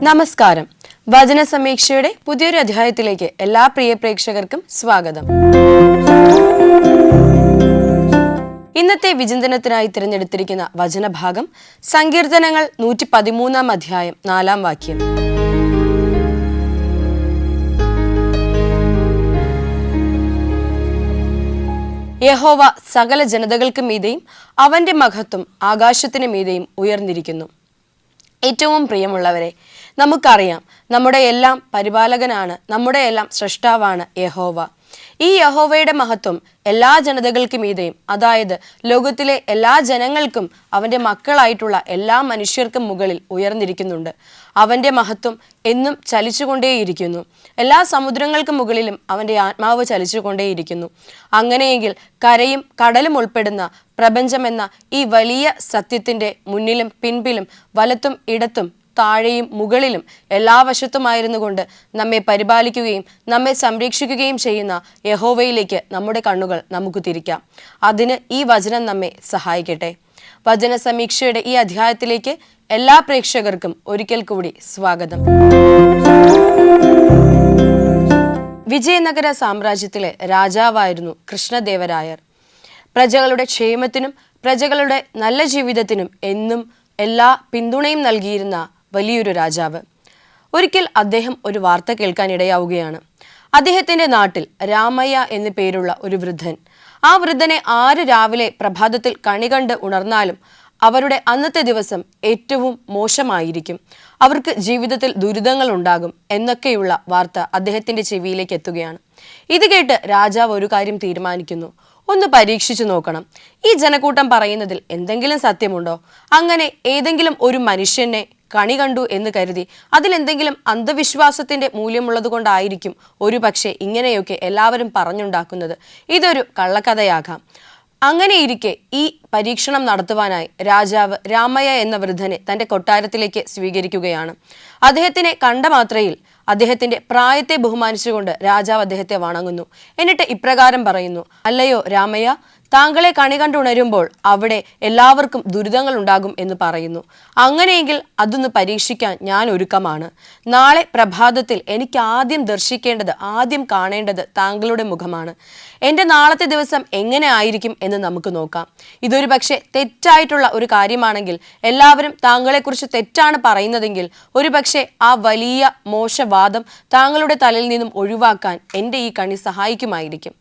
നമസ്കാരം. വചന സമീക്ഷയുടെ പുതിയൊരു അധ്യായത്തിലേക്ക് എല്ലാ പ്രിയ പ്രേക്ഷകർക്കും സ്വാഗതം. ഇന്നത്തെ വിചിന്തനത്തിനായി തിരഞ്ഞെടുത്തിരിക്കുന്ന വചനഭാഗം സങ്കീർത്തനങ്ങൾ 113 അധ്യായം 4 വാക്യം. യഹോവ സകല ജനതകൾക്ക് മീതെയും അവന്റെ മഹത്വം ആകാശത്തിന് മീതെയും ഉയർന്നിരിക്കുന്നു. ഏറ്റവും പ്രിയമുള്ളവരെ, നമുക്കറിയാം നമ്മുടെ എല്ലാം പരിപാലകനാണ്, നമ്മുടെ എല്ലാം സൃഷ്ടാവാണ് യഹോവ. ഈ യഹോവയുടെ മഹത്വം എല്ലാ ജനതകൾക്ക് മീതെയും, അതായത് ലോകത്തിലെ എല്ലാ ജനങ്ങൾക്കും അവൻ്റെ മക്കളായിട്ടുള്ള എല്ലാ മനുഷ്യർക്കും മുകളിൽ ഉയർന്നിരിക്കുന്നുണ്ട്. അവൻ്റെ മഹത്വം എന്നും ചലിച്ചുകൊണ്ടേയിരിക്കുന്നു. എല്ലാ സമുദ്രങ്ങൾക്ക് മുകളിലും അവൻ്റെ ആത്മാവ് ചലിച്ചുകൊണ്ടേയിരിക്കുന്നു. അങ്ങനെയെങ്കിൽ കരയും കടലും ഉൾപ്പെടുന്ന പ്രപഞ്ചമെന്ന ഈ വലിയ സത്യത്തിൻ്റെ മുന്നിലും പിൻപിലും വലത്തും ഇടത്തും താഴെയും മുകളിലും എല്ലാ വശത്തുമായിരുന്നു കൊണ്ട് നമ്മെ പരിപാലിക്കുകയും നമ്മെ സംരക്ഷിക്കുകയും ചെയ്യുന്ന യഹോവയിലേക്ക് നമ്മുടെ കണ്ണുകൾ നമുക്ക് തിരിക്കാം. അതിന് ഈ വചനം നമ്മെ സഹായിക്കട്ടെ. വചന സമീക്ഷയുടെ ഈ അധ്യായത്തിലേക്ക് എല്ലാ പ്രേക്ഷകർക്കും ഒരിക്കൽ കൂടി സ്വാഗതം. വിജയനഗര സാമ്രാജ്യത്തിലെ രാജാവായിരുന്നു കൃഷ്ണദേവരായർ. പ്രജകളുടെ ക്ഷേമത്തിനും പ്രജകളുടെ നല്ല ജീവിതത്തിനും എന്നും എല്ലാ പിന്തുണയും നൽകിയിരുന്ന വലിയൊരു രാജാവ്. ഒരിക്കൽ അദ്ദേഹം ഒരു വാർത്ത കേൾക്കാൻ ഇടയാവുകയാണ്. അദ്ദേഹത്തിൻ്റെ നാട്ടിൽ രാമയ്യ എന്നു പേരുള്ള ഒരു വൃദ്ധൻ. ആ വൃദ്ധനെ ആര് രാവിലെ പ്രഭാതത്തിൽ കണി കണ്ട് ഉണർന്നാലും അവരുടെ അന്നത്തെ ദിവസം ഏറ്റവും മോശമായിരിക്കും. അവർക്ക് ജീവിതത്തിൽ ദുരിതങ്ങൾ ഉണ്ടാകും എന്നൊക്കെയുള്ള വാർത്ത അദ്ദേഹത്തിൻ്റെ ചെവിയിലേക്ക് എത്തുകയാണ്. ഇത് കേട്ട് രാജാവ് ഒരു കാര്യം തീരുമാനിക്കുന്നു. ഒന്ന് പരീക്ഷിച്ചു നോക്കണം. ഈ ജനക്കൂട്ടം പറയുന്നതിൽ എന്തെങ്കിലും സത്യമുണ്ടോ? അങ്ങനെ ഏതെങ്കിലും ഒരു മനുഷ്യനെ കണി കണ്ടു എന്ന് കരുതി അതിലെന്തെങ്കിലും അന്ധവിശ്വാസത്തിന്റെ മൂല്യമുള്ളത് കൊണ്ടായിരിക്കും ഒരു പക്ഷേ ഇങ്ങനെയൊക്കെ എല്ലാവരും പറഞ്ഞുണ്ടാക്കുന്നത്. ഇതൊരു കള്ളക്കഥയാകാം. അങ്ങനെയിരിക്കെ ഈ പരീക്ഷണം നടത്തുവാനായി രാജാവ് രാമയ്യ എന്ന വൃദ്ധനെ തൻ്റെ കൊട്ടാരത്തിലേക്ക് സ്വീകരിക്കുകയാണ്. അദ്ദേഹത്തിനെ കണ്ട മാത്രയിൽ അദ്ദേഹത്തിന്റെ പ്രായത്തെ ബഹുമാനിച്ചുകൊണ്ട് രാജാവ് അദ്ദേഹത്തെ വണങ്ങുന്നു. എന്നിട്ട് ഇപ്രകാരം പറയുന്നു: അല്ലയോ രാമയ്യ, താങ്കളെ കണി കണ്ടുണരുമ്പോൾ അവിടെ എല്ലാവർക്കും ദുരിതങ്ങൾ ഉണ്ടാകും എന്ന് പറയുന്നു. അങ്ങനെയെങ്കിൽ അതൊന്ന് പരീക്ഷിക്കാൻ ഞാൻ ഒരുക്കമാണ്. നാളെ പ്രഭാതത്തിൽ എനിക്ക് ആദ്യം ദർശിക്കേണ്ടത്, ആദ്യം കാണേണ്ടത് താങ്കളുടെ മുഖമാണ്. എൻ്റെ നാളത്തെ ദിവസം എങ്ങനെ ആയിരിക്കും എന്ന് നമുക്ക് നോക്കാം. ഇതൊരു പക്ഷേ തെറ്റായിട്ടുള്ള ഒരു കാര്യമാണെങ്കിൽ, എല്ലാവരും താങ്കളെക്കുറിച്ച് തെറ്റാണ് പറയുന്നതെങ്കിൽ, ഒരു പക്ഷേ ആ വലിയ മോശവാദം താങ്കളുടെ തലയിൽ നിന്നും ഒഴിവാക്കാൻ എൻ്റെ ഈ കണി സഹായിക്കുമായിരിക്കും.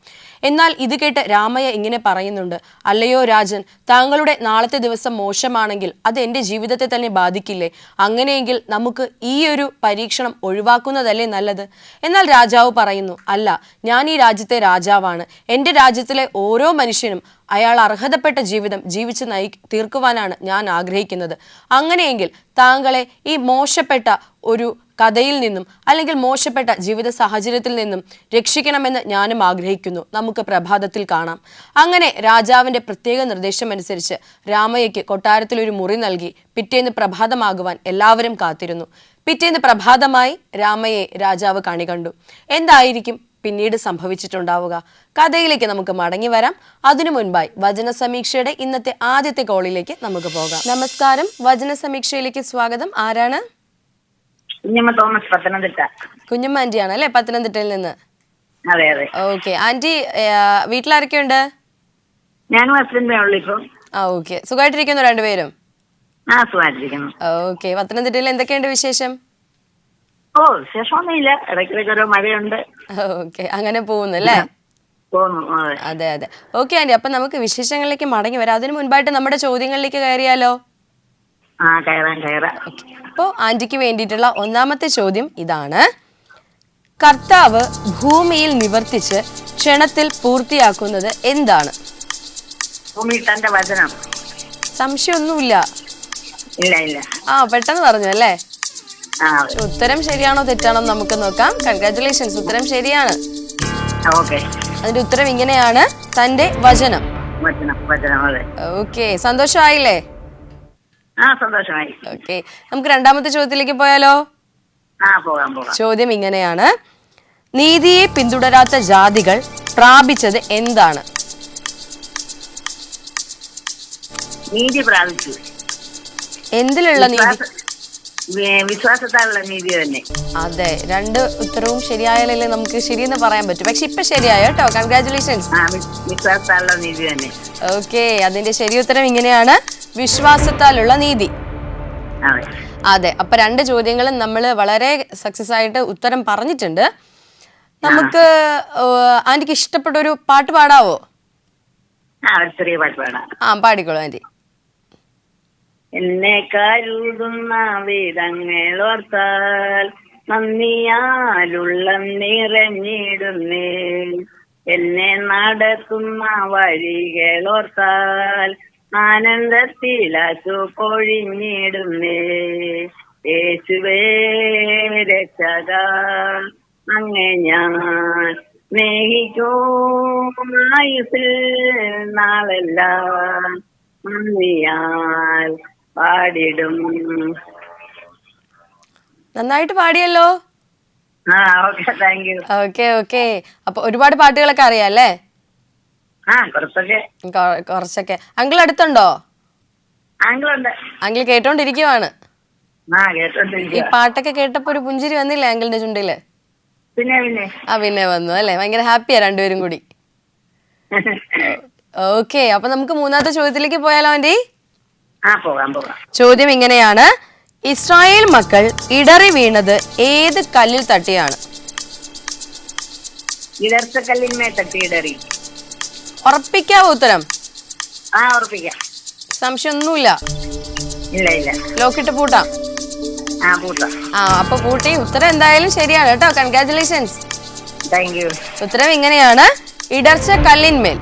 എന്നാൽ ഇത് കേട്ട് രാമയ്യ ഇങ്ങനെ പറയുന്നുണ്ട്: അല്ലയോ രാജൻ, താങ്കളുടെ നാളത്തെ ദിവസം മോശമാണെങ്കിൽ അത് എൻ്റെ ജീവിതത്തെ തന്നെ ബാധിക്കില്ലേ? അങ്ങനെയെങ്കിൽ നമുക്ക് ഈ ഒരു പരീക്ഷണം ഒഴിവാക്കുന്നതല്ലേ നല്ലത്? എന്നാൽ രാജാവ് പറയുന്നു: അല്ല, ഞാൻ ഈ രാജ്യത്തെ രാജാവാണ്. എൻ്റെ രാജ്യത്തിലെ ഓരോ മനുഷ്യനും അയാൾ അർഹതപ്പെട്ട ജീവിതം ജീവിച്ച് തീർക്കുവാനാണ് ഞാൻ ആഗ്രഹിക്കുന്നത്. അങ്ങനെയെങ്കിൽ താങ്കളെ ഈ മോശപ്പെട്ട ഒരു കഥയിൽ നിന്നും അല്ലെങ്കിൽ മോശപ്പെട്ട ജീവിത സാഹചര്യത്തിൽ നിന്നും രക്ഷിക്കണമെന്ന് ഞാനും ആഗ്രഹിക്കുന്നു. നമുക്ക് പ്രഭാതത്തിൽ കാണാം. അങ്ങനെ രാജാവിൻ്റെ പ്രത്യേക നിർദ്ദേശമനുസരിച്ച് രാമയ്യയ്ക്ക് കൊട്ടാരത്തിൽ ഒരു മുറി നൽകി പിറ്റേന്ന് പ്രഭാതമാകുവാൻ എല്ലാവരും കാത്തിരുന്നു. പിറ്റേന്ന് പ്രഭാതമായി രാമയ്യയെ രാജാവ് കണി കണ്ടു. എന്തായിരിക്കും പിന്നീട് സംഭവിച്ചിട്ടുണ്ടാവുക? കഥയിലേക്ക് നമുക്ക് മടങ്ങി വരാം. അതിനു മുൻപായി വചന സമീക്ഷയുടെ ഇന്നത്തെ ആദ്യത്തെ കോളിലേക്ക് നമുക്ക് പോകാം. നമസ്കാരം. വചന സമീക്ഷയിലേക്ക് സ്വാഗതം. ആരാണ്? കുഞ്ഞമ്മ തോമസ്, പത്തനംതിട്ട. കുഞ്ഞമ്മ ആന്റിയാണ് അല്ലേ, പത്തനംതിട്ടയിൽ നിന്ന്? അതെ അതെ. ഓക്കെ ആന്റി, വീട്ടിലാരൊക്കെയുണ്ട്? ഞാനും ഹസ്ബൻഡേ ഉള്ളു ഇപ്പം. ഓക്കെ, സുഖമായിട്ടിരിക്കുന്നു രണ്ടുപേരും? സുഖമായിട്ടിരിക്കുന്നു. ഓക്കെ, പത്തനംതിട്ടയിൽ എന്തൊക്കെയുണ്ട് വിശേഷം? വിശേഷമൊന്നുമില്ല, ഇടയ്ക്കിടയ്ക്ക് ഓരോ മഴയുണ്ട്. ഓക്കെ, അങ്ങനെ പോകുന്നു അല്ലേ? അതെ അതെ. ഓക്കെ ആന്റി, അപ്പൊ നമുക്ക് വിശേഷങ്ങളിലേക്ക് മടങ്ങി വരാം. അതിനു മുൻപായിട്ട് നമ്മുടെ ചോദ്യങ്ങളിലേക്ക് കയറിയാലോ? കയറാം. അപ്പോൾ ആന്റിക്ക് വേണ്ടിയിട്ടുള്ള ഒന്നാമത്തെ ചോദ്യം ഇതാണ്: കർത്താവ് ഭൂമിയിൽ നിവർത്തിച്ച് ക്ഷണത്തിൽ പൂർത്തിയാക്കുന്നത് എന്താണ്? ഭൂമിയുടെ വചനം. സംശയമൊന്നുമില്ല. ഇല്ല. പെട്ടെന്ന് പറഞ്ഞു അല്ലേ? ഉത്തരം ശരിയാണോ തെറ്റാണോ നമുക്ക് നോക്കാം. കൺഗ്രാറ്റുലേഷൻസ്, ഉത്തരം ശരിയാണ്. അതിന്റെ ഉത്തരം ഇങ്ങനെയാണ്: തന്റെ വചനം. ഓക്കെ, സന്തോഷമായില്ലേ? സന്തോഷമായി. ഓക്കെ, നമുക്ക് രണ്ടാമത്തെ ചോദ്യത്തിലേക്ക് പോയാലോ? ചോദ്യം ഇങ്ങനെയാണ്: നീതിയെ പിന്തുടരാത്ത ജാതികൾ പ്രാപിച്ചത് എന്താണ്? നീതി പ്രാപിച്ചു. എന്തിലുള്ള നീതി? വിശ്വാസത്താലുള്ള നീതി തന്നെ. അതെ, രണ്ട് ഉത്തരവും ശരിയായാലല്ലേ നമുക്ക് ശരിയെന്ന് പറയാൻ പറ്റും. പക്ഷെ ഇപ്പൊ ശരിയായോ കേട്ടോ, കൺഗ്രാറ്റുലേഷൻസ്. വിശ്വാസത്താലുള്ള നീതി തന്നെ. ഓക്കെ, അതിന്റെ ശരി ഉത്തരം ഇങ്ങനെയാണ്, വിശ്വാസത്താലുള്ള നീതി. അതെ, അപ്പൊ രണ്ട് ചോദ്യങ്ങളും നമ്മൾ വളരെ സക്സസ് ആയിട്ട് ഉത്തരം പറഞ്ഞിട്ടുണ്ട്. നമുക്ക് ആന്റിക്ക് ഇഷ്ടപ്പെട്ട ഒരു പാട്ട് പാടാവോ? ചെറിയ പാട്ട് പാടാം. പാടിക്കോളൂ ആന്റി. എന്നെ കരുതുന്ന വേദങ്ങളോർത്താൽ നന്ദിയാലുള്ളം നിറഞ്ഞിടുന്നേ. എന്നെ നടത്തുന്ന വഴികളോർത്താൽ ആനന്ദത്തിലാച്ചു പൊഴിഞ്ഞിടുന്നേ. യേശുവേ രക്ഷക, അങ്ങേ ഞാൻ സ്നേഹിക്കും ആയുസ്സിൽ നാളെല്ലാം നന്ദിയാൽ പാടിടും. നന്നായിട്ട് പാടിയല്ലോ. Okay, thank you. ഓക്കെ. അപ്പൊ ഒരുപാട് പാട്ടുകളൊക്കെ അറിയാല്ലേ? കുറച്ചൊക്കെ. അങ്കിൾ അടുത്തുണ്ടോ? ആങ്കിളുണ്ട്. അങ്കിൾ കേട്ടോണ്ടിരിക്കുവാണ്. ഈ കേട്ടോണ്ടിരിക്കുക. പാട്ടൊക്കെ കേട്ടപ്പോ ഒരു പുഞ്ചിരി വന്നില്ലേ അങ്കിളിന്റെ ചുണ്ടില്? പിന്നെ വന്നു അല്ലേ? ഭയങ്കര ഹാപ്പിയാ രണ്ടുപേരും കൂടി. ഓക്കെ, അപ്പൊ നമുക്ക് മൂന്നാമത്തെ ചോദ്യത്തിലേക്ക് പോയാലോ ആന്റി? പോകാം. ചോദ്യം ഇങ്ങനെയാണ്, ഇസ്രായേൽ മക്കൾ ഇടറി വീണത് ഏത് കല്ലിൽ തട്ടിയാണ്? ഇടർച്ചക്കല്ലിന്മേൽ തട്ടി ഇടറി. ഉറപ്പിക്കാവോ ഉത്തരം? ഉറപ്പിക്കാം. സംശയം ഒന്നുമില്ല? ഇല്ല. ലോക്കിട്ട് പൂട്ടാം. പൂട്ടാം. അപ്പൊ പൂട്ടി. ഉത്തരം എന്തായാലും ശരിയാണ് കേട്ടോ, കൺഗ്രാറ്റുലേഷൻസ്. Thank you. ഉത്തരം ഇങ്ങനെയാണ്, ഇടർച്ച കല്ലിന്മേൽ.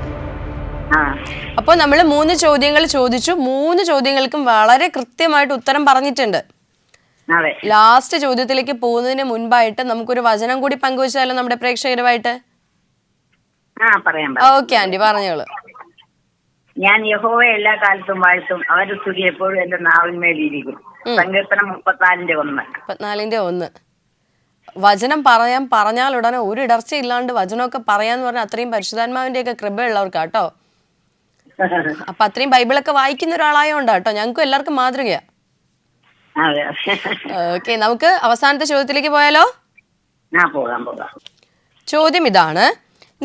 അപ്പൊ നമ്മൾ 3 ചോദ്യങ്ങൾ ചോദിച്ചു. 3 ചോദ്യങ്ങൾക്കും വളരെ കൃത്യമായിട്ട് ഉത്തരം പറഞ്ഞിട്ടുണ്ട്. ലാസ്റ്റ് ചോദ്യത്തിലേക്ക് പോകുന്നതിന് മുൻപായിട്ട് നമുക്കൊരു വചനം കൂടി പങ്കുവച്ചാലോ നമ്മുടെ പ്രേക്ഷകരുമായിട്ട്? ഓക്കെ ആന്റി, പറഞ്ഞോളൂ. ഞാൻ യഹോവയെ എല്ലാ കാലത്തും വാഴ്ത്തും, അവരുടെ സ്തുതി എപ്പോഴും എന്റെ നാവിന്മേലിരിക്കും. സങ്കീർത്തനം 34:1. വചനം പറഞ്ഞാൽ ഉടനെ ഒരു ഇടർച്ച ഇല്ലാണ്ട് വചനമൊക്കെ പറയാന്ന് പറഞ്ഞാൽ അത്രയും പരിശുദ്ധാത്മാവിന്റെ ഒക്കെ കൃപയുള്ളവർക്കാട്ടോ. അപ്പൊ അത്രയും ബൈബിളൊക്കെ വായിക്കുന്ന ഒരാളായോണ്ടാ കേട്ടോ, ഞങ്ങൾക്കും എല്ലാവർക്കും മാതൃകയാ. ഓക്കെ, നമുക്ക് അവസാനത്തെ ചോദ്യത്തിലേക്ക് പോയാലോ? പോകാം. ചോദ്യം ഇതാണ്,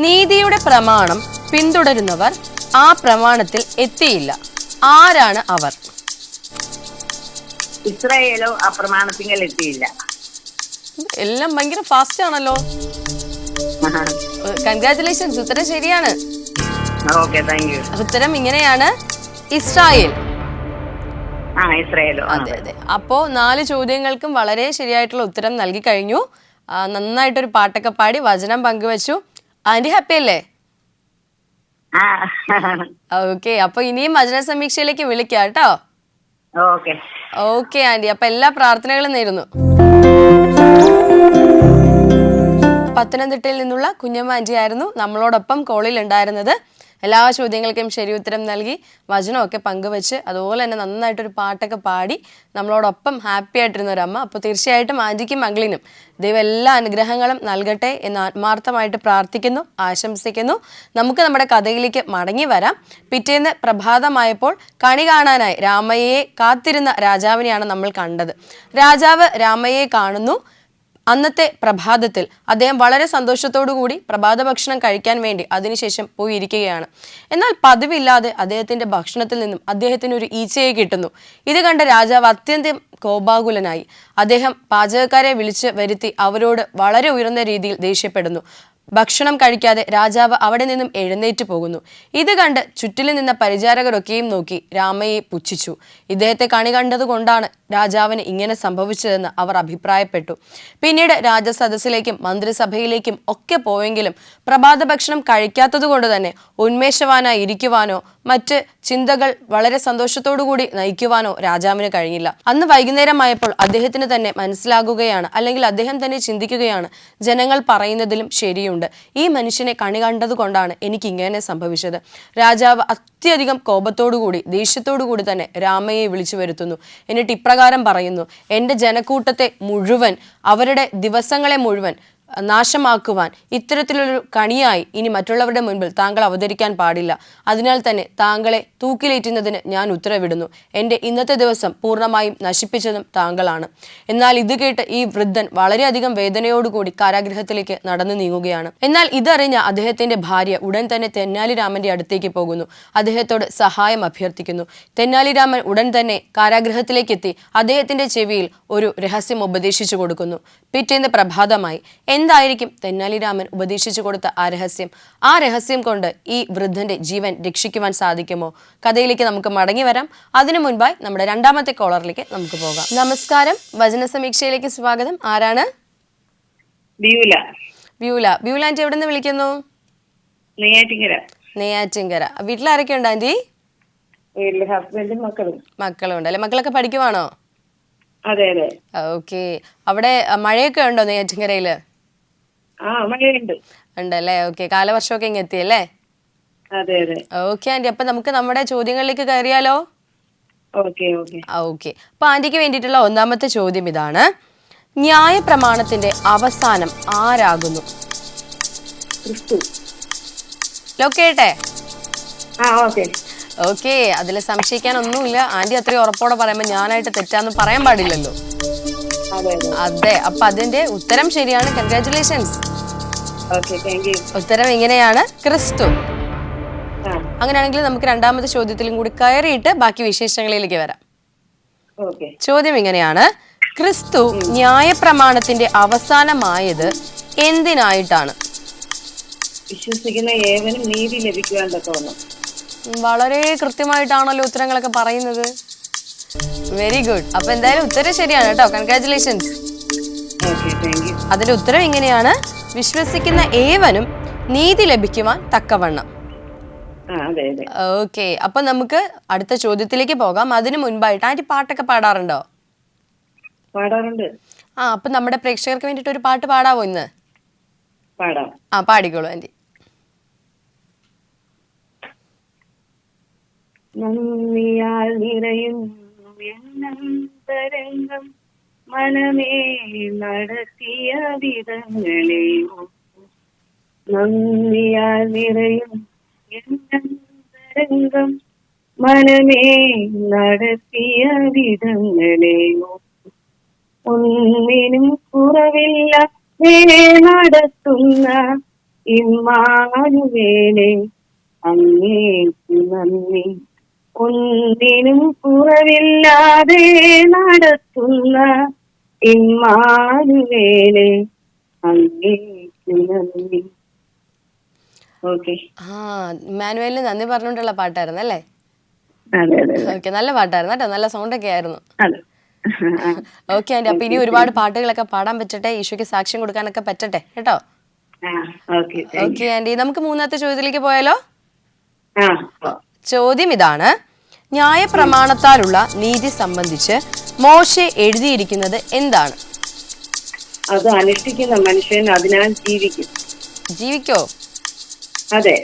നീതിയുടെ പ്രമാണം പിന്തുടരുന്നവർ ആ പ്രമാണത്തിൽ എത്തിയില്ല, ആരാണ് അവർ? ഇസ്രായേലോ ആ പ്രമാണത്തിങ്കൽ എത്തിയില്ല. എല്ലാം ഭയങ്കര ഫാസ്റ്റ് ആണല്ലോ. കൺഗ്രാറ്റുലേഷൻസ്, ഉത്തരം ശരിയാണ്. ഉത്തരം ഇങ്ങനെയാണ്, ഇസ്രായേൽ. അതെ. അപ്പോ 4 ചോദ്യങ്ങൾക്കും വളരെ ശരിയായിട്ടുള്ള ഉത്തരം നൽകി കഴിഞ്ഞു. നന്നായിട്ടൊരു പാട്ടൊക്കെ പാടി വചനം പങ്കുവച്ചു. ആന്റി ഹാപ്പി അല്ലേ? ഓക്കെ, അപ്പൊ ഇനിയും വചന സമീക്ഷയിലേക്ക് വിളിക്കാം കേട്ടോ. ഓക്കെ ആന്റി, അപ്പൊ എല്ലാ പ്രാർത്ഥനകളും നേരുന്നു. പത്തനംതിട്ടയിൽ നിന്നുള്ള കുഞ്ഞമ്മ ആന്റി ആയിരുന്നു നമ്മളോടൊപ്പം കോളിൽ ഉണ്ടായിരുന്നത്. എല്ലാ ചോദ്യങ്ങൾക്കും ശരി ഉത്തരം നൽകി വചനമൊക്കെ പങ്കുവെച്ച് അതുപോലെ തന്നെ നന്നായിട്ടൊരു പാട്ടൊക്കെ പാടി നമ്മളോടൊപ്പം ഹാപ്പി ആയിട്ടിരുന്ന ഒരു അമ്മ. അപ്പോൾ തീർച്ചയായിട്ടും ആൻറ്റിക്കും മംഗളിനും ദൈവം എല്ലാ അനുഗ്രഹങ്ങളും നൽകട്ടെ എന്ന് ആത്മാർത്ഥമായിട്ട് പ്രാർത്ഥിക്കുന്നു, ആശംസിക്കുന്നു. നമുക്ക് നമ്മുടെ കഥയിലേക്ക് മടങ്ങി വരാം. പിറ്റേന്ന് പ്രഭാതമായപ്പോൾ കണി കാണാനായി രാമയ്യയെ കാത്തിരുന്ന രാജാവിനെയാണ് നമ്മൾ കണ്ടത്. രാജാവ് രാമയ്യയെ കാണുന്നു. അന്നത്തെ പ്രഭാതത്തിൽ അദ്ദേഹം വളരെ സന്തോഷത്തോടു കൂടി പ്രഭാത ഭക്ഷണം കഴിക്കാൻ വേണ്ടി അതിനുശേഷം പോയിരിക്കുകയാണ്. എന്നാൽ പതിവില്ലാതെ അദ്ദേഹത്തിന്റെ ഭക്ഷണത്തിൽ നിന്നും അദ്ദേഹത്തിന് ഒരു ഈച്ചയെ കിട്ടുന്നു. ഇത് കണ്ട രാജാവ് അത്യന്തം കോപാകുലനായി. അദ്ദേഹം പാചകക്കാരെ വിളിച്ച് വരുത്തി അവരോട് വളരെ ഉയർന്ന രീതിയിൽ ദേഷ്യപ്പെടുന്നു. ഭക്ഷണം കഴിക്കാതെ രാജാവ് അവിടെ നിന്നും എഴുന്നേറ്റ് പോകുന്നു. ഇത് കണ്ട് ചുറ്റിലും നിന്ന പരിചാരകരൊക്കെയും നോക്കി രാമയെ പുച്ഛിച്ചു. ഇദ്ദേഹത്തെ കണി കണ്ടതുകൊണ്ടാണ് രാജാവിന് ഇങ്ങനെ സംഭവിച്ചതെന്ന് അവർ അഭിപ്രായപ്പെട്ടു. പിന്നീട് രാജസദസ്സിലേക്കും മന്ത്രിസഭയിലേക്കും ഒക്കെ പോയെങ്കിലും പ്രഭാത ഭക്ഷണം കഴിക്കാത്തത് കൊണ്ട് തന്നെ ഉന്മേഷവാനായി ഇരിക്കുവാനോ മറ്റ് ചിന്തകൾ വളരെ സന്തോഷത്തോടു കൂടി നയിക്കുവാനോ രാജാവിന് കഴിഞ്ഞില്ല. അന്ന് വൈകുന്നേരമായപ്പോൾ അദ്ദേഹത്തിന് തന്നെ മനസ്സിലാകുകയാണ്, അല്ലെങ്കിൽ അദ്ദേഹം തന്നെ ചിന്തിക്കുകയാണ്, ജനങ്ങൾ പറയുന്നതിലും ശരിയുണ്ട്. ഈ മനുഷ്യനെ കണി കണ്ടത് കൊണ്ടാണ് എനിക്ക് ഇങ്ങനെ സംഭവിച്ചത്. രാജാവ് അത്യധികം കോപത്തോടുകൂടി ദേഷ്യത്തോടു കൂടി തന്നെ രാമയെ വിളിച്ചു വരുത്തുന്നു. എന്നിട്ട് ഇപ്രകാരം പറയുന്നു, എൻ്റെ ജനക്കൂട്ടത്തെ മുഴുവൻ, അവരുടെ ദിവസങ്ങളെ മുഴുവൻ നാശമാക്കുവാൻ ഇത്തരത്തിലൊരു കണിയായി ഇനി മറ്റുള്ളവരുടെ മുൻപിൽ താങ്കൾ അവതരിക്കാൻ പാടില്ല. അതിനാൽ തന്നെ താങ്കളെ തൂക്കിലേറ്റുന്നതിന് ഞാൻ ഉത്തരവിടുന്നു. എൻ്റെ ഇന്നത്തെ ദിവസം പൂർണ്ണമായും നശിപ്പിച്ചതും താങ്കളാണ്. എന്നാൽ ഇത് കേട്ട് ഈ വൃദ്ധൻ വളരെയധികം വേദനയോടുകൂടി കാരാഗൃഹത്തിലേക്ക് നടന്നു നീങ്ങുകയാണ്. എന്നാൽ ഇതറിഞ്ഞ അദ്ദേഹത്തിന്റെ ഭാര്യ ഉടൻ തന്നെ തെന്നാലിരാമന്റെ അടുത്തേക്ക് പോകുന്നു. അദ്ദേഹത്തോട് സഹായം അഭ്യർത്ഥിക്കുന്നു. തെന്നാലിരാമൻ ഉടൻ തന്നെ കാരാഗൃഹത്തിലേക്ക് എത്തി അദ്ദേഹത്തിന്റെ ചെവിയിൽ ഒരു രഹസ്യം ഉപദേശിച്ചു കൊടുക്കുന്നു. പിറ്റേന്ന് പ്രഭാതമായി. എന്തായിരിക്കും തെന്നാലിരാമൻ ഉപദേശിച്ചു കൊടുത്ത ആ രഹസ്യം? ആ രഹസ്യം കൊണ്ട് ഈ വൃദ്ധന്റെ ജീവൻ രക്ഷിക്കുവാൻ സാധിക്കുമോ? കഥയിലേക്ക് നമുക്ക് മടങ്ങി വരാം. അതിനു മുൻപായി നമ്മുടെ രണ്ടാമത്തെ കോളറിലേക്ക് നമുക്ക് പോകാം. നമസ്കാരം, വചന സമീക്ഷയിലേക്ക് സ്വാഗതം. ആരാണ്? വ്യൂല. വ്യൂല ആന്റി എവിടെ നിന്ന് വിളിക്കുന്നു? നെയ്യാറ്റിങ്കര. വീട്ടിലാരൊക്കെ ഉണ്ട് ആന്റി? ഹസ്ബൻഡും മക്കളും ഉണ്ട് അല്ലെ? മക്കളൊക്കെ പഠിക്കുവാണോ? അതെ അതെ. ഓക്കെ. അവിടെ മഴയൊക്കെ ഉണ്ടോ നെയ്യാറ്റിങ്കരയില്? മഴയുണ്ട്. ഉണ്ടല്ലേ. ഓക്കെ. കാലവർഷമൊക്കെ ഇങ്ങ് എത്തിയല്ലേ? അതെ അതെ. ഓക്കെ ആന്റി, അപ്പൊ നമുക്ക് നമ്മുടെ ചോദ്യങ്ങളിലേക്ക് കയറിയാലോ? ഓക്കെ. അപ്പൊ ആന്റിക്ക് വേണ്ടിയിട്ടുള്ള ഒന്നാമത്തെ ചോദ്യം ഇതാണ്: ന്യായ പ്രമാണത്തിന്റെ അവസാനം ആരാകുന്നു? ക്രിസ്തു. ലോക്കേട്ടെ? ഓക്കെ. ഓക്കെ, അതിൽ സംശയിക്കാനൊന്നുമില്ല. ആന്റി അത്രയും ഉറപ്പോടെ പറയുമ്പോൾ ഞാനായിട്ട് തെറ്റാന്ന് പറയാൻ പാടില്ലല്ലോ. അതെ, അപ്പൊ അതിന്റെ ഉത്തരം ശരിയാണ്. കൺഗ്രാറ്റുലേഷൻസ്. ഉത്തരം ഇങ്ങനെയാണ്, ക്രിസ്തു. അങ്ങനെയാണെങ്കിൽ നമുക്ക് രണ്ടാമത്തെ ചോദ്യത്തിലും കൂടി കയറിയിട്ട് ബാക്കി വിശേഷങ്ങളിലേക്ക് വരാം. ചോദ്യം ഇങ്ങനെയാണ്: ക്രിസ്തു ന്യായപ്രമാണത്തിന്റെ അവസാനമായത് എന്തിനായിട്ടാണ്? വിശ്വസിക്കുന്ന ഏവനും നീതി ലഭിക്കുവാൻ തക്കവണ്ണം. വളരെ കൃത്യമായിട്ടാണല്ലോ ഉത്തരങ്ങളൊക്കെ പറയുന്നത്. Very good. അപ്പൊ എന്തായാലും ഉത്തരം ശരിയാണ് കേട്ടോ. കൺഗ്രാറ്റുലേഷൻസ്. അതിന്റെ ഉത്തരം ഇങ്ങനെയാണ്: വിശ്വസിക്കുന്ന ഏവനും നീതി ലഭിക്കുവാൻ തക്കവണ്ണം. ഓക്കെ, അപ്പൊ നമുക്ക് അടുത്ത ചോദ്യത്തിലേക്ക് പോകാം. അതിനു മുൻപായിട്ട് ആന്റി പാട്ടൊക്കെ പാടാറുണ്ടോ? പാടാറുണ്ട്. അപ്പൊ നമ്മുടെ പ്രേക്ഷകർക്ക് വേണ്ടിട്ട് ഒരു പാട്ട് പാടാവോ ഇന്ന്? പാടാം. പാടിക്കോളൂ ആന്റി. നന്ദിയാൽ നിറയുന്നു എന്നന്തരംഗം, മനമേ നടത്തിയ വിധങ്ങളെയോ. നന്ദിയാൽ നിറയുന്നു എന്നന്തരംഗം, മനമേ നടത്തിയ വിധങ്ങളെയോ. ഒന്നിനും കുറവില്ല നടത്തുന്ന ഇമ്മാനുവേലേ, അങ്ങേക്കു നന്ദി. ഒന്നിനും കുറവില്ലാതെ നടത്തുന്ന ഇമ്മാനുവേലേ, അങ്ങേക്കു നന്ദി. ഓക്കെ. ഇമ്മാനുവേലിന് നന്ദി പറഞ്ഞുകൊണ്ടുള്ള പാട്ടായിരുന്നു അല്ലേ? അതെ അതെ. ഓക്കെ, നല്ല പാട്ടായിരുന്നു കേട്ടോ. നല്ല സൗണ്ട് ഒക്കെ ആയിരുന്നു. ഓക്കെ ആന്റി, അപ്പൊ ഇനി ഒരുപാട് പാട്ടുകളൊക്കെ പാടാൻ പറ്റട്ടെ, ഈശോയ്ക്ക് സാക്ഷ്യം കൊടുക്കാനൊക്കെ പറ്റട്ടെ കേട്ടോ. ഓക്കെ ആന്റി, നമുക്ക് മൂന്നാമത്തെ ചോദ്യത്തിലേക്ക് പോയാലോ? ചോദ്യം ഇതാണ്: ന്യായപ്രമാണത്താലുള്ള നീതി സംബന്ധിച്ച് മോശെ എഴുതിയിരിക്കുന്നത് എന്താണ്? അത് അനുഷ്ഠിക്കുന്ന മനുഷ്യൻ അതിനാൽ ജീവിക്കും. ജീവിക്കോ? അതെ,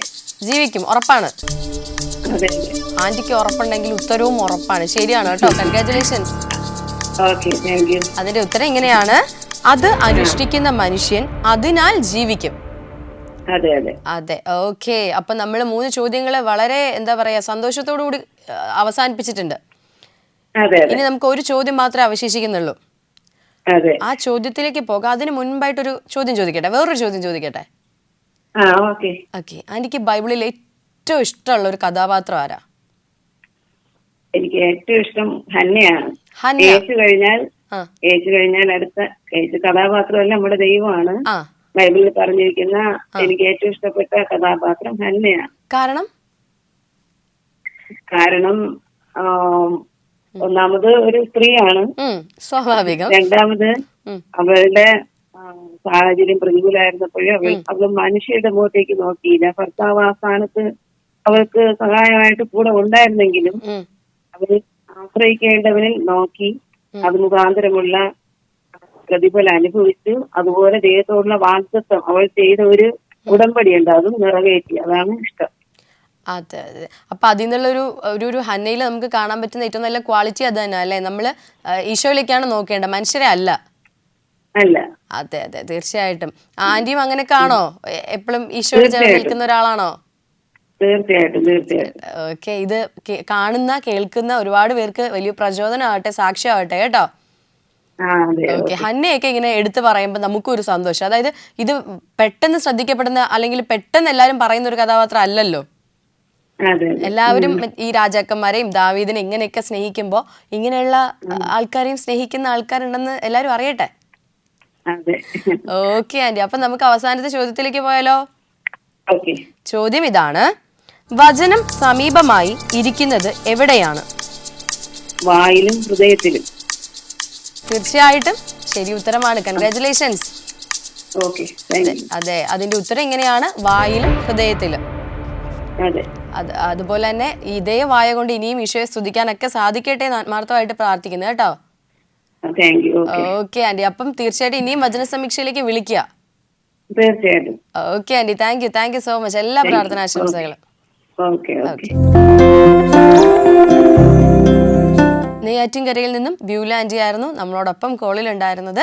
ജീവിക്കും. ഉറപ്പാണ്? അതെ. ആന്റിക്ക് ഉറപ്പുണ്ടെങ്കിൽ ഉത്തരവും ഉറപ്പാണ്. ശരിയാണ് കേട്ടോ. കൺഗ്രാറ്റുലേഷൻസ്. അതിന്റെ ഉത്തരം ഇങ്ങനെയാണ്: അത് അനുഷ്ഠിക്കുന്ന മനുഷ്യൻ അതിനാൽ ജീവിക്കും. അതെ. ഓക്കെ, അപ്പൊ നമ്മൾ 3 ചോദ്യങ്ങള് വളരെ എന്താ പറയാ സന്തോഷത്തോടു കൂടി അവസാനിപ്പിച്ചിട്ടുണ്ട്. ഇനി നമുക്ക് ഒരു ചോദ്യം മാത്രമേ അവശേഷിക്കുന്നുള്ളൂ. ആ ചോദ്യത്തിലേക്ക് പോകാം. അതിന് മുൻപായിട്ടൊരു ചോദ്യം ചോദിക്കട്ടെ, വേറൊരു ചോദ്യം ചോദിക്കട്ടെ? ഓക്കെ. ആന്റിക്ക് ബൈബിളിൽ ഏറ്റവും ഇഷ്ടമുള്ള ഒരു കഥാപാത്രം ആരാ? എനിക്ക് ഏറ്റവും ഇഷ്ടം ഹന്നയാണ്. യേശു കഴിഞ്ഞാൽ അടുത്ത കഥാപാത്രമല്ല, നമ്മുടെ ദൈവമാണ്. ബൈബിളിൽ പറഞ്ഞിരിക്കുന്ന എനിക്ക് ഏറ്റവും ഇഷ്ടപ്പെട്ട കഥാപാത്രം ഹന്നയാണ്. കാരണം ഒന്നാമത് ഒരു സ്ത്രീയാണ്, സ്വാഭാവികം. രണ്ടാമത് അവളുടെ സാഹചര്യം പ്രതികൂലമായിരുന്നപ്പോഴും അവൾ മനുഷ്യരുടെ മുഖത്തേക്ക് നോക്കിയില്ല. ഭർത്താവ് ആ സ്ഥാനത്ത് അവൾക്ക് സഹായമായിട്ട് കൂടെ ഉണ്ടായിരുന്നെങ്കിലും അവര് ആശ്രയിക്കേണ്ടവനിൽ നോക്കി അത് മുഖാന്തരമുള്ള പ്രതിഫലം അനുഭവിച്ചു. അതുപോലെ ദൈവത്തോടുള്ള വാഗ്ദത്തം അവൾ ചെയ്ത ഒരു ഉടമ്പടിയുണ്ട്, അതും നിറവേറ്റി. അതാണ് ഇഷ്ടം. അതെ. അപ്പൊ അതിൽ നിന്നുള്ള ഒരു ഹന്നയിൽ നമുക്ക് കാണാൻ പറ്റുന്ന ഏറ്റവും നല്ല ക്വാളിറ്റി അത് തന്നെ അല്ലേ? നമ്മള് ഈശോയിലേക്കാണ് നോക്കേണ്ടത്, മനുഷ്യരെ അല്ല. അതെ അതെ, തീർച്ചയായിട്ടും. ആന്റിയും അങ്ങനെയൊക്കെ ആണോ? എപ്പോഴും ഈശോയോട് ചേർന്ന് നിൽക്കുന്ന ഒരാളാണോ? തീർച്ചയായിട്ടും തീർച്ചയായിട്ടും. ഓക്കെ, ഇത് കാണുന്ന കേൾക്കുന്ന ഒരുപാട് പേർക്ക് വലിയ പ്രചോദനമാവട്ടെ, സാക്ഷ്യമാവട്ടെ കേട്ടോ. അതെ. ഓക്കെ, ഹന്നയൊക്കെ ഇങ്ങനെ എടുത്തു പറയുമ്പോൾ നമുക്കും ഒരു സന്തോഷം. അതായത് ഇത് പെട്ടെന്ന് ശ്രദ്ധിക്കപ്പെടുന്ന അല്ലെങ്കിൽ പെട്ടെന്ന് എല്ലാവരും പറയുന്ന ഒരു കഥാപാത്രം അല്ലല്ലോ. അതെ. എല്ലാവരും ഈ രാജാക്കന്മാരെയും ദാവീദിനെ ഇങ്ങനെയൊക്കെ സ്നേഹിക്കുമ്പോൾ ഇങ്ങനെയുള്ള ആൾക്കാരെയും സ്നേഹിക്കുന്ന ആൾക്കാരുണ്ടെന്ന് എല്ലാവരും അറിയട്ടെ. അതെ. ഓക്കെ ആന്റി, അപ്പൊ നമുക്ക് അവസാനത്തെ ചോദ്യത്തിലേക്ക് പോയാലോ? ഓക്കെ. ചോദ്യം ഇതാണ്: വചനം സമീപമായി ഇരിക്കുന്നത് എവിടെയാണ്? വായിലും ഹൃദയത്തിലും. തീർച്ചയായിട്ടും ശരി ഉത്തരമാണ്. കൺഗ്രാറ്റുലേഷൻസ്. Okay, thank U. അതെ, അതിന്റെ ഉത്തരം ഇങ്ങനെയാണ്: വായിലും ഹൃദയത്തിലും. അതെ. അതുപോലെ തന്നെ ഇതേ വായ കൊണ്ട് ഇനിയും ഈശോയെ സ്തുതിക്കാനൊക്കെ സാധിക്കട്ടെ എന്ന് ആത്മാർത്ഥമായിട്ട് പ്രാർത്ഥിക്കുന്നു കേട്ടോ. Thank you. ഓക്കെ ആന്റി, അപ്പം തീർച്ചയായിട്ടും ഇനിയും വചന സമീക്ഷയിലേക്ക് വിളിക്കുക. തീർച്ചയായിട്ടും. Okay aunty, thank you so much. എല്ലാ പ്രാർത്ഥനാശംസകളും. ഓക്കെ. നെയ്യാറ്റിൻകരയിൽ നിന്നും ബ്യൂല ആന്റി ആയിരുന്നു നമ്മളോടൊപ്പം കോളിൽ ഉണ്ടായിരുന്നത്.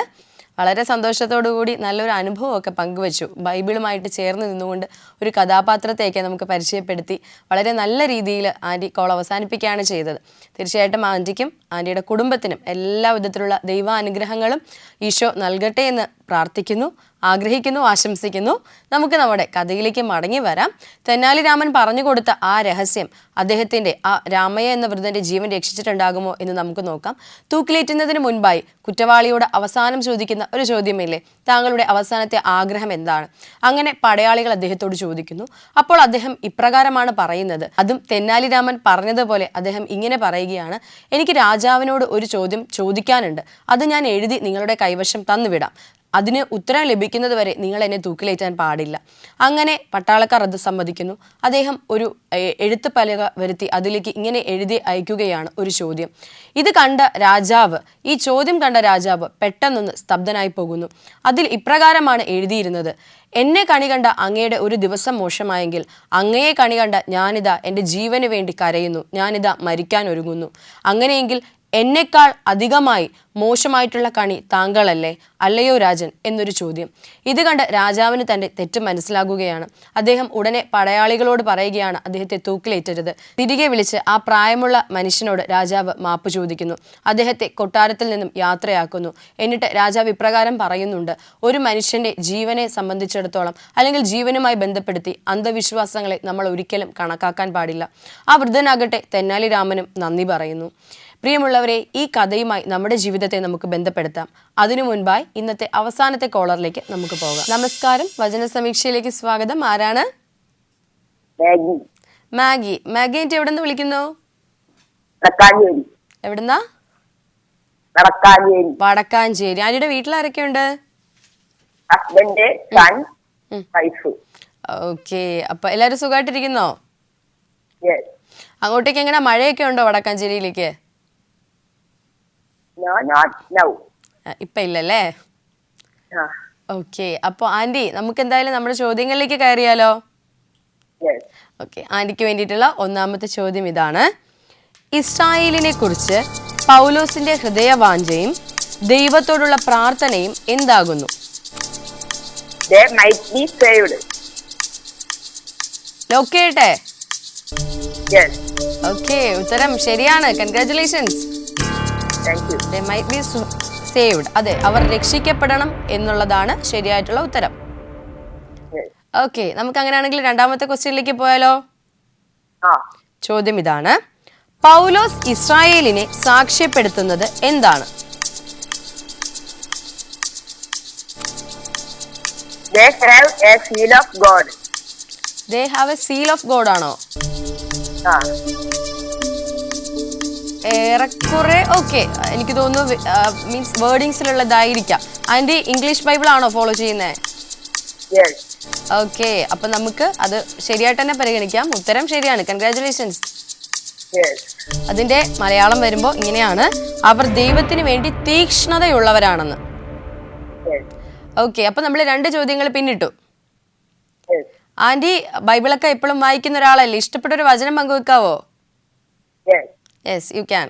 വളരെ സന്തോഷത്തോടു കൂടി നല്ലൊരു അനുഭവമൊക്കെ പങ്കുവച്ചു. ബൈബിളുമായിട്ട് ചേർന്ന് നിന്നുകൊണ്ട് ഒരു കഥാപാത്രത്തെയൊക്കെ നമുക്ക് പരിചയപ്പെടുത്തി വളരെ നല്ല രീതിയിൽ ആൻറ്റി കോൾ അവസാനിപ്പിക്കുകയാണ് ചെയ്തത്. തീർച്ചയായിട്ടും ആൻറ്റിക്കും ആൻറ്റിയുടെ കുടുംബത്തിനും എല്ലാ വിധത്തിലുള്ള ദൈവാനുഗ്രഹങ്ങളും ഈശോ നൽകട്ടെ എന്ന് പ്രാർത്ഥിക്കുന്നു, ആഗ്രഹിക്കുന്നു, ആശംസിക്കുന്നു. നമുക്ക് നമ്മുടെ കഥയിലേക്ക് മടങ്ങി വരാം. തെന്നാലി രാമൻ പറഞ്ഞു കൊടുത്ത ആ രഹസ്യം അദ്ദേഹത്തിൻ്റെ ആ രാമയ്യ എന്ന വൃദ്ധൻ്റെ ജീവൻ രക്ഷിച്ചിട്ടുണ്ടാകുമോ എന്ന് നമുക്ക് നോക്കാം. തൂക്കിലേറ്റുന്നതിന് മുൻപായി കുറ്റവാളിയോട് അവസാനം ചോദിക്കുന്ന ഒരു ചോദ്യമില്ലേ, താങ്കളുടെ അവസാനത്തെ ആഗ്രഹം എന്താണ്? അങ്ങനെ പടയാളികൾ അദ്ദേഹത്തോട് ചോദിക്കുന്നു. അപ്പോൾ അദ്ദേഹം ഇപ്രകാരമാണ് പറയുന്നത്. അതും തെന്നാലി രാമൻ പറഞ്ഞതുപോലെ അദ്ദേഹം ഇങ്ങനെ പറയുകയാണ്: എനിക്ക് രാജാവിനോട് ഒരു ചോദ്യം ചോദിക്കാനുണ്ട്, അത് ഞാൻ എഴുതി നിങ്ങളുടെ കൈവശം തന്നുവിടാം. അതിന് ഉത്തരം ലഭിക്കുന്നത് വരെ നിങ്ങൾ എന്നെ തൂക്കിലേറ്റാൻ പാടില്ല. അങ്ങനെ പട്ടാളക്കാർ അത് സമ്മതിക്കുന്നു. അദ്ദേഹം ഒരു എഴുത്ത് പലക വരുത്തി അതിലേക്ക് ഇങ്ങനെ എഴുതി അയക്കുകയാണ് ഒരു ചോദ്യം. ഇത് കണ്ട രാജാവ്, ഈ ചോദ്യം കണ്ട രാജാവ് പെട്ടെന്നൊന്ന് സ്തബ്ധനായി പോകുന്നു. അതിൽ ഇപ്രകാരമാണ് എഴുതിയിരുന്നത്: എന്നെ കണി കണ്ട അങ്ങയുടെ ഒരു ദിവസം മോശമായെങ്കിൽ അങ്ങയെ കണി കണ്ട ഞാനിതാ എൻ്റെ ജീവന് വേണ്ടി കരയുന്നു, ഞാനിതാ മരിക്കാൻ ഒരുങ്ങുന്നു. അങ്ങനെയെങ്കിൽ എന്നെക്കാൾ അധികമായി മോശമായിട്ടുള്ള കണി താങ്കളല്ലേ, അല്ലയോ രാജൻ എന്നൊരു ചോദ്യം. ഇത് കണ്ട് രാജാവിന് തൻ്റെ തെറ്റ് മനസ്സിലാകുകയാണ്. അദ്ദേഹം ഉടനെ പടയാളികളോട് പറയുകയാണ് അദ്ദേഹത്തെ തൂക്കിലേറ്റരുത്. തിരികെ വിളിച്ച് ആ പ്രായമുള്ള മനുഷ്യനോട് രാജാവ് മാപ്പ് ചോദിക്കുന്നു. അദ്ദേഹത്തെ കൊട്ടാരത്തിൽ നിന്നും യാത്രയാക്കുന്നു. എന്നിട്ട് രാജാവ് ഇപ്രകാരം പറയുന്നുണ്ട്: ഒരു മനുഷ്യൻ്റെ ജീവനെ സംബന്ധിച്ചിടത്തോളം അല്ലെങ്കിൽ ജീവനുമായി ബന്ധപ്പെടുത്തി അന്ധവിശ്വാസങ്ങളെ നമ്മൾ ഒരിക്കലും കണക്കാക്കാൻ പാടില്ല. ആ വൃദ്ധനാകട്ടെ തെന്നാലി രാമനും നന്ദി പറയുന്നു. പ്രിയമുള്ളവരെ, ഈ കഥയുമായി നമ്മുടെ ജീവിതത്തെ നമുക്ക് ബന്ധപ്പെടുത്താം. അതിനു മുൻപായി ഇന്നത്തെ അവസാനത്തെ കോളറിലേക്ക് നമുക്ക് പോകാം. നമസ്കാരം, വചന സമീക്ഷയിലേക്ക് സ്വാഗതം. ആരാണ്? മാഗി. മാഗി ആന്റി എവിടെ നിന്ന് വിളിക്കുന്നു? എവിടുന്നാ? വടക്കാഞ്ചേരി. ആന്റിയുടെ വീട്ടിൽ ആരൊക്കെയുണ്ട്? ഓക്കെ, അപ്പൊ എല്ലാരും സുഖമായിട്ടിരിക്കുന്നോ? അങ്ങോട്ടേക്ക് എങ്ങനെ മഴയൊക്കെ ഉണ്ടോ വടക്കാഞ്ചേരിയിലേക്ക്? ഇപ്പൊ ഇല്ലല്ലേ? ഓക്കെ, അപ്പൊ ആന്റി നമുക്ക് എന്തായാലും നമ്മുടെ ചോദ്യങ്ങളിലേക്ക് കയറിയാലോ? ഓക്കെ, ആന്റിക്ക് വേണ്ടിയിട്ടുള്ള ഒന്നാമത്തെ ചോദ്യം ഇതാണ്: ഇസ്രായേലിനെ കുറിച്ച് പൗലോസിന്റെ ഹൃദയവാഞ്ചയും ദൈവത്തോടുള്ള പ്രാർത്ഥനയും എന്താകുന്നു? ലോക്കേട്ടെ. ഓക്കെ, ഉത്തരം ശരിയാണ്. Congratulations. They might be saved. അതെ, അവർ രക്ഷിക്കപ്പെടണം എന്നുള്ളതാണ് ശരിയായിട്ടുള്ള ഉത്തരം. ഓക്കെ, നമുക്ക് അങ്ങനെയാണെങ്കിൽ രണ്ടാമത്തെ ക്വസ്റ്റ്യനിലേക്ക് പോയാലോ? ചോദ്യം ഇതാണ്: പൗലോസ് ഇസ്രായേലിനെ സാക്ഷ്യപ്പെടുത്തുന്നത് എന്താണ്? They have a seal of God. They have a seal of God ആണോ? ഏറെക്കുറെ ഓക്കെ, എനിക്ക് തോന്നുന്നു മീൻസ് വേർഡിങ്സിലുള്ളതായിരിക്കാം. അതിന്റെ ഇംഗ്ലീഷ് ബൈബിൾ ആണോ ഫോളോ ചെയ്യുന്നത്? ഓക്കെ, അപ്പൊ നമുക്ക് അത് ശരിയായിട്ട് തന്നെ പരിഗണിക്കാം. ഉത്തരം ശരിയാണ്. കൺഗ്രാറ്റുലേഷൻസ്. അതിന്റെ മലയാളം വരുമ്പോ ഇങ്ങനെയാണ്: അവർ ദൈവത്തിന് വേണ്ടി തീക്ഷ്ണതയുള്ളവരാണെന്ന്. ഓക്കെ, അപ്പൊ നമ്മൾ 2 ചോദ്യങ്ങൾ പിന്നിട്ടു. ആന്റി ബൈബിളൊക്കെ എപ്പോഴും വായിക്കുന്ന ഒരാളല്ലേ, ഇഷ്ടപ്പെട്ട ഒരു വചനം പങ്കുവെക്കാവോ? Yes, you can.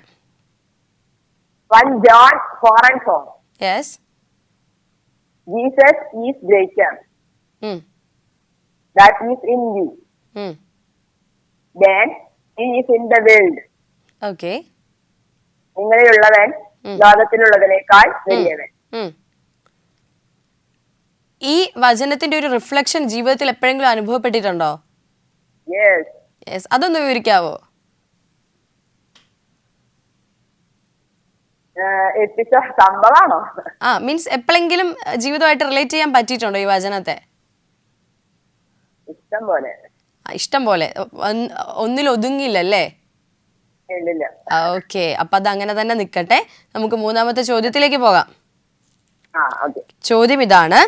1 John 4:4. Yes. Jesus is greater. ഉം, That is in you. ഉം. Then he is in the world. Okay. നിങ്ങളിലുള്ളവൻ ലോകത്തിലുള്ളതിനേക്കാൾ വലിയവൻ. ഉം. ഈ വചനത്തിന്റെ ഒരു റിഫ്ലക്ഷൻ ജീവിതത്തിൽ എപ്പോഴെങ്കിലും അനുഭവപ്പെട്ടിട്ടുണ്ടോ? Yes. യെസ്, അതൊന്ന് വിവരിക്കാവോ? എപ്പിസോഡ് സംഭവമാണോ? ആ, മീൻസ് എപ്പോഴെങ്കിലും ജീവിതമായിട്ട് റിലേറ്റ് ചെയ്യാൻ പറ്റിയിട്ടുണ്ടോ ഈ വചനത്തെ? ഇഷ്ടം പോലെ. ഇഷ്ടം പോലെ, ഒന്നിൽ ഒതുങ്ങിയില്ലല്ലേ? ഇല്ലില്ല. ഓക്കെ, അപ്പൊ അത് അങ്ങനെ തന്നെ നിൽക്കട്ടെ. നമുക്ക് മൂന്നാമത്തെ ചോദ്യത്തിലേക്ക് പോകാം. ഓക്കെ. ചോദ്യം ഇതാണ്: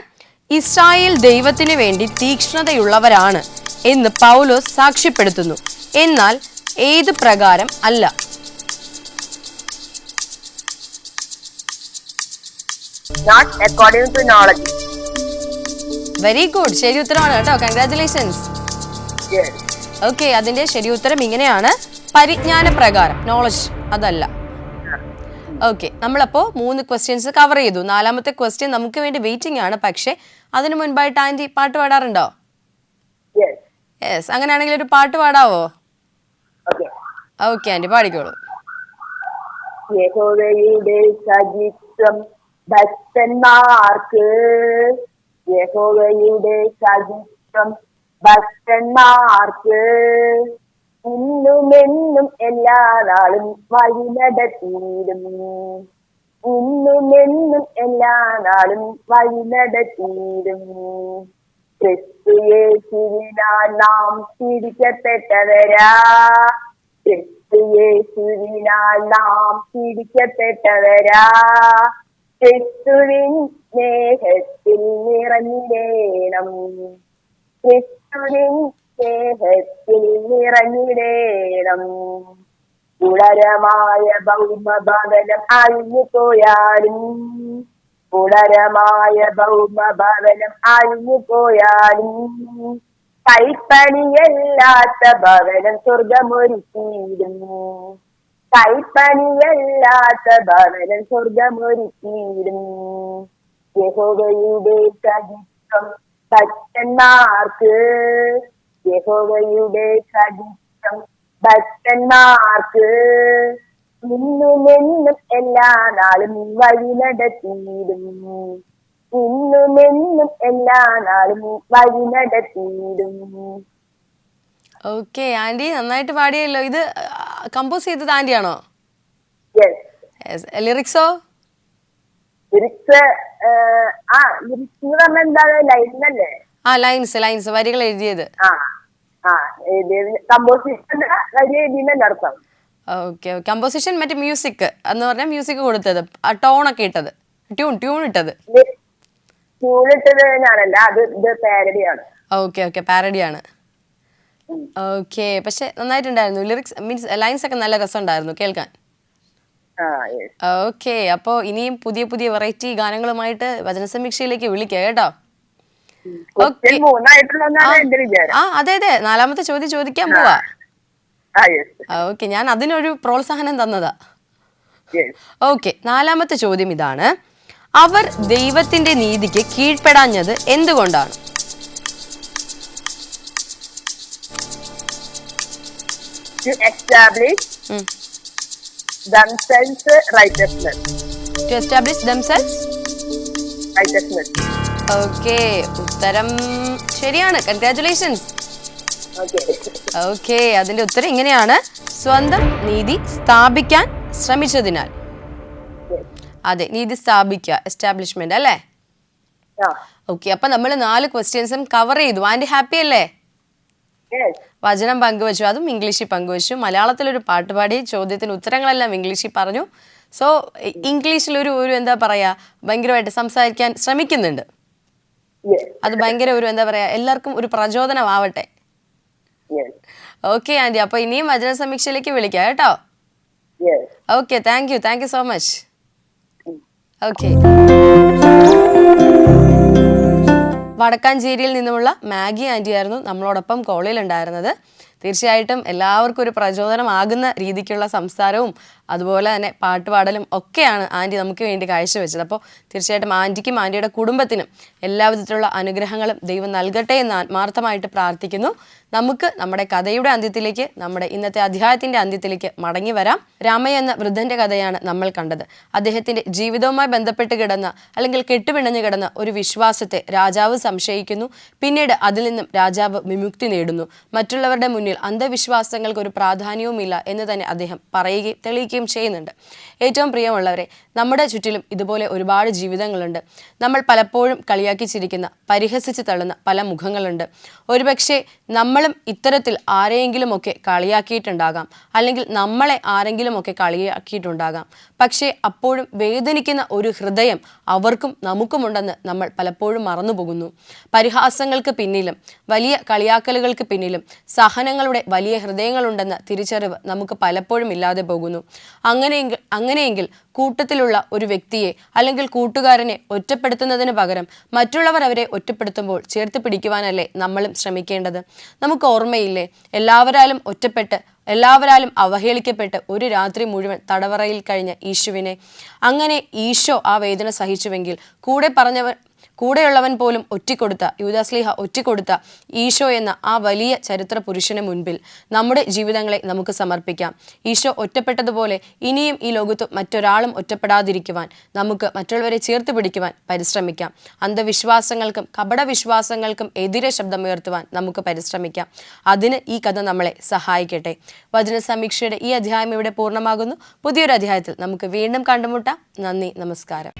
ഇസ്രായേൽ ദൈവത്തിനു വേണ്ടി തീക്ഷ്ണതയുള്ളവരാണ് എന്ന് പൗലോസ് സാക്ഷ്യപ്പെടുത്തുന്നു, എന്നാൽ ഏത് പ്രകാരം അല്ല? Not according to knowledge. Very good, ശരി ഉത്തരമാണ് കേട്ടോ. കൺഗ്രാറ്റുലേഷൻസ്. Yes. ഓക്കെ, അതിന്റെ ശരി ഉത്തരം ഇങ്ങനെയാണ്: പരിജ്ഞാന പ്രകാരം, നോളജ് അതല്ല. ഓക്കെ, നമ്മളപ്പോൾ 3 ക്വസ്റ്റ്യൻസ് കവർ ചെയ്തു. 4ാമത്തെ ക്വസ്റ്റ്യൻ നമുക്ക് വേണ്ടി വെയിറ്റിംഗ് ആണ്. പക്ഷേ അതിനു മുൻപായിട്ട് ആൻറ്റി പാട്ട് പാടാറുണ്ടോ? Yes. യെസ്, അങ്ങനെയാണെങ്കിൽ ഒരു പാട്ട് പാടാവോ? Okay. ഓക്കെ ആൻറ്റി, പാടിക്കോളൂ. യഹോവയുടെ സജിത്വം ഭക്തന്മാർക്ക്, യഹോവയുടെ സജിത്വം ഭക്തന്മാർക്ക്, ഇന്നുമെന്നും എല്ലാ നാളും വഴി നടത്തിയിടും, ഇന്നുമെന്നും എല്ലാ നാളും വഴി നടത്തിയിടും. ക്രിസ്തുയേശുവിനാൽ നാം പിടിക്കപ്പെട്ടവരാ, ക്രിസ്തുയേശുവിനാൽ നാം പിടിക്കപ്പെട്ടവരാ, ക്രിസ്തുവിൻ സ്നേഹത്തിൽ നിറഞ്ഞിടേണം, ക്രിസ്തുവിൻ സ്നേഹത്തിൽ നിറഞ്ഞിടേണം. ഗുണരമായ ഭൗമഭവനം അഴിഞ്ഞു പോയാലും, ഗുണരമായ ഭൗമഭവനം അഴിഞ്ഞു പോയാലും, കൈപ്പണിയല്ലാത്ത ഭവനം സ്വർഗമൊരുക്കിയിടും, കൈപ്പണിയല്ലാത്ത ഭവനം സ്വർഗമൊരുക്കിയിടും. യഹോവയുടെ സജിത്വം ഭക്തന്മാർക്ക്, യഹോവയുടെ സജിത്വം ഭക്തന്മാർക്ക്, ഇന്നുമെന്നും എല്ലാ നാളും വഴി നടത്തിയിടും, ഇന്നുമെന്നും എല്ലാ നാളും വഴി നടത്തിയിടും. ഓക്കെ ആൻറ്റി, നന്നായിട്ട് പാടിയല്ലോ. ഇത് കമ്പോസ് ചെയ്തത് ആൻറ്റിയാണോ? യെസ്. ലിറിക്സോ? ലിറിക്സ് ലിറിക്സ് എന്ന് പറഞ്ഞാൽ എന്താണ്? ലൈനല്ലേ? ആ, ലൈൻസ്, വരികൾ എഴുതിയത്. കമ്പോസിഷൻ വരി എഴുതിയെന്നല്ല അർത്ഥം. ഓക്കെ, കമ്പോസിഷൻ മറ്റേ മ്യൂസിക് എന്ന് പറഞ്ഞാൽ മ്യൂസിക് കൊടുത്തത്, ആ ടോണൊക്കെ ഇട്ടത്, ട്യൂൺ ഇട്ടത്. ട്യൂൺ ഇട്ടത് ഞാനല്ല, ഇത് പാരഡിയാണ്. ഓക്കെ, പാരഡിയാണ്. ഓക്കെ, പക്ഷെ നന്നായിട്ടുണ്ടായിരുന്നു. ലിറിക്സ് മീൻസ് ലൈൻസ് ഒക്കെ നല്ല രസമുണ്ടായിരുന്നു കേൾക്കാൻ. ഓക്കെ, അപ്പോൾ ഇനിയും പുതിയ പുതിയ വെറൈറ്റി ഗാനങ്ങളുമായിട്ട് വചനസമീക്ഷയിലേക്ക് വിളിക്കാം കേട്ടോ. അതെ, 4ാമത്തെ ചോദ്യം ചോദിക്കാൻ പോവാ. ഓക്കെ, ഞാൻ അതിനൊരു പ്രോത്സാഹനം തന്നതാ. ഓക്കെ, 4ാമത്തെ ചോദ്യം ഇതാണ്: അവർ ദൈവത്തിന്റെ നീതിക്ക് കീഴ്പ്പെടാഞ്ഞത് എന്തുകൊണ്ടാണ്? To establish themselves righteousness. To establish themselves righteousness. Okay, ഉത്തരം ശരിയാണ്. കൺഗ്രാറ്റുലേഷൻസ്. ഓക്കെ, അതിന്റെ ഉത്തരം ഇങ്ങനെയാണ്: സ്വന്തം നീതി സ്ഥാപിക്കാൻ ശ്രമിച്ചതിനാൽ. അതെ, നീതി സ്ഥാപിക്കുക, എസ്റ്റാബ്ലിഷ്മെന്റ് അല്ലേ? ഓക്കെ, അപ്പൊ നമ്മൾ 4 ക്വസ്റ്റ്യൻസും കവർ ചെയ്തു. ആൻറ്റി ഹാപ്പി അല്ലേ? വചനം പങ്കുവച്ചു, അതും ഇംഗ്ലീഷിൽ പങ്കുവച്ചു. മലയാളത്തിലൊരു പാട്ട് പാടി, ചോദ്യത്തിന് ഉത്തരങ്ങളെല്ലാം ഇംഗ്ലീഷിൽ പറഞ്ഞു. സോ ഇംഗ്ലീഷിലൊരു എന്താ പറയാ, ഭയങ്കരമായിട്ട് സംസാരിക്കാൻ ശ്രമിക്കുന്നുണ്ട്. അത് ഭയങ്കര എന്താ പറയാ, എല്ലാവർക്കും ഒരു പ്രചോദനമാവട്ടെ. ഓക്കെ ആൻറ്റി, അപ്പൊ ഇനിയും വചന സമീക്ഷയിലേക്ക് വിളിക്കാം കേട്ടോ. Okay, thank you so much. Okay, വടക്കാഞ്ചേരിയിൽ നിന്നുമുള്ള മാഗി ആൻറ്റി ആയിരുന്നു നമ്മളോടൊപ്പം കോളിൽ ഉണ്ടായിരുന്നത്. തീർച്ചയായിട്ടും എല്ലാവർക്കും ഒരു പ്രചോദനമാകുന്ന രീതിക്കുള്ള സംസാരവും അതുപോലെ തന്നെ പാട്ടുപാടലും ഒക്കെയാണ് ആൻറ്റി നമുക്ക് വേണ്ടി കാഴ്ചവെച്ചത്. അപ്പോൾ തീർച്ചയായിട്ടും ആൻറ്റിക്കും ആൻറ്റിയുടെ കുടുംബത്തിനും എല്ലാവിധത്തിലുള്ള അനുഗ്രഹങ്ങളും ദൈവം നൽകട്ടെ എന്ന് ആത്മാർത്ഥമായിട്ട് പ്രാർത്ഥിക്കുന്നു. നമുക്ക് നമ്മുടെ കഥയുടെ അന്ത്യത്തിലേക്ക്, നമ്മുടെ ഇന്നത്തെ അധ്യായത്തിൻ്റെ അന്ത്യത്തിലേക്ക് മടങ്ങി വരാം. രാമയ്യ എന്ന വൃദ്ധൻ്റെ കഥയാണ് നമ്മൾ കണ്ടത്. അദ്ദേഹത്തിൻ്റെ ജീവിതവുമായി ബന്ധപ്പെട്ട് കിടന്ന അല്ലെങ്കിൽ കെട്ടുപിണഞ്ഞു കിടന്ന ഒരു വിശ്വാസത്തെ രാജാവ് സംശയിക്കുന്നു. പിന്നീട് അതിൽ നിന്നും രാജാവ് വിമുക്തി നേടുന്നു. മറ്റുള്ളവരുടെ മുന്നിൽ അന്ധവിശ്വാസങ്ങൾക്ക് ഒരു പ്രാധാന്യവുമില്ല എന്ന് തന്നെ അദ്ദേഹം പറയുകയും തെളിയിക്കുകയും ചെയ്യുന്നുണ്ട്. ഏറ്റവും പ്രിയമുള്ളവരെ, നമ്മുടെ ചുറ്റിലും ഇതുപോലെ ഒരുപാട് ജീവിതങ്ങളുണ്ട്. നമ്മൾ പലപ്പോഴും കളിയാക്കി ചിരിക്കുന്ന, പരിഹസിച്ച് തള്ളുന്ന പല മുഖങ്ങളുണ്ട്. ഒരുപക്ഷെ നമ്മളും ഇത്തരത്തിൽ ആരെയെങ്കിലുമൊക്കെ കളിയാക്കിയിട്ടുണ്ടാകാം, അല്ലെങ്കിൽ നമ്മളെ ആരെങ്കിലുമൊക്കെ കളിയാക്കിയിട്ടുണ്ടാകാം. പക്ഷേ അപ്പോഴും വേദനിക്കുന്ന ഒരു ഹൃദയം അവർക്കും നമുക്കുമുണ്ടെന്ന് നമ്മൾ പലപ്പോഴും മറന്നുപോകുന്നു. പരിഹാസങ്ങൾക്ക് പിന്നിലും വലിയ കളിയാക്കലുകൾക്ക് പിന്നിലും വലിയ ഹൃദയങ്ങളുണ്ടെന്ന തിരിച്ചറിവ് നമുക്ക് പലപ്പോഴും ഇല്ലാതെ പോകുന്നു. അങ്ങനെയെങ്കിൽ കൂട്ടത്തിലുള്ള ഒരു വ്യക്തിയെ അല്ലെങ്കിൽ കൂട്ടുകാരനെ ഒറ്റപ്പെടുത്തുന്നതിന് പകരം മറ്റുള്ളവർ അവരെ ഒറ്റപ്പെടുത്തുമ്പോൾ ചേർത്ത് പിടിക്കുവാനല്ലേ നമ്മളും ശ്രമിക്കേണ്ടത്? നമുക്ക് ഓർമ്മയില്ലേ, എല്ലാവരാലും ഒറ്റപ്പെട്ട്, എല്ലാവരാലും അവഹേളിക്കപ്പെട്ട് ഒരു രാത്രി മുഴുവൻ തടവറയിൽ കഴിഞ്ഞ ഈശോവിനെ? അങ്ങനെ ഈശോ ആ വേദന സഹിച്ചുവെങ്കിൽ കൂടെയുള്ളവൻ പോലും ഒറ്റിക്കൊടുത്ത, യൂദാസ്ലീഹ ഒറ്റിക്കൊടുത്ത ഈശോ എന്ന ആ വലിയ ചരിത്ര പുരുഷന് മുൻപിൽ നമ്മുടെ ജീവിതങ്ങളെ നമുക്ക് സമർപ്പിക്കാം. ഈശോ ഒറ്റപ്പെട്ടതുപോലെ ഇനിയും ഈ ലോകത്ത് മറ്റൊരാളും ഒറ്റപ്പെടാതിരിക്കുവാൻ നമുക്ക് മറ്റുള്ളവരെ ചേർത്ത് പിടിക്കുവാൻ പരിശ്രമിക്കാം. അന്ധവിശ്വാസങ്ങൾക്കും കപടവിശ്വാസങ്ങൾക്കും എതിരെ ശബ്ദമുയർത്തുവാൻ നമുക്ക് പരിശ്രമിക്കാം. അതിന് ഈ കഥ നമ്മളെ സഹായിക്കട്ടെ. വചന സമീക്ഷയുടെ ഈ അധ്യായം ഇവിടെ പൂർണ്ണമാകുന്നു. പുതിയൊരു അധ്യായത്തിൽ നമുക്ക് വീണ്ടും കണ്ടുമുട്ടാം. നന്ദി, നമസ്കാരം.